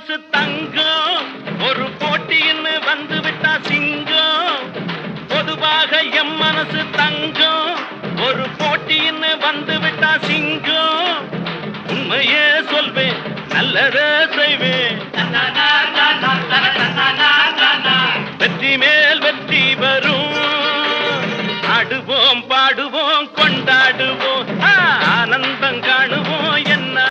மனசு தங்கம் ஒரு போட்டின்னு வந்து விட்டா சிங்கம் பொதுவாக எம் மனசு தங்கம் ஒரு போட்டின்னு வந்து விட்டா சிங்கம் உண்மையே சொல்வேன் நல்லதே செய்வேன் வெற்றி மேல் வெற்றி வரும்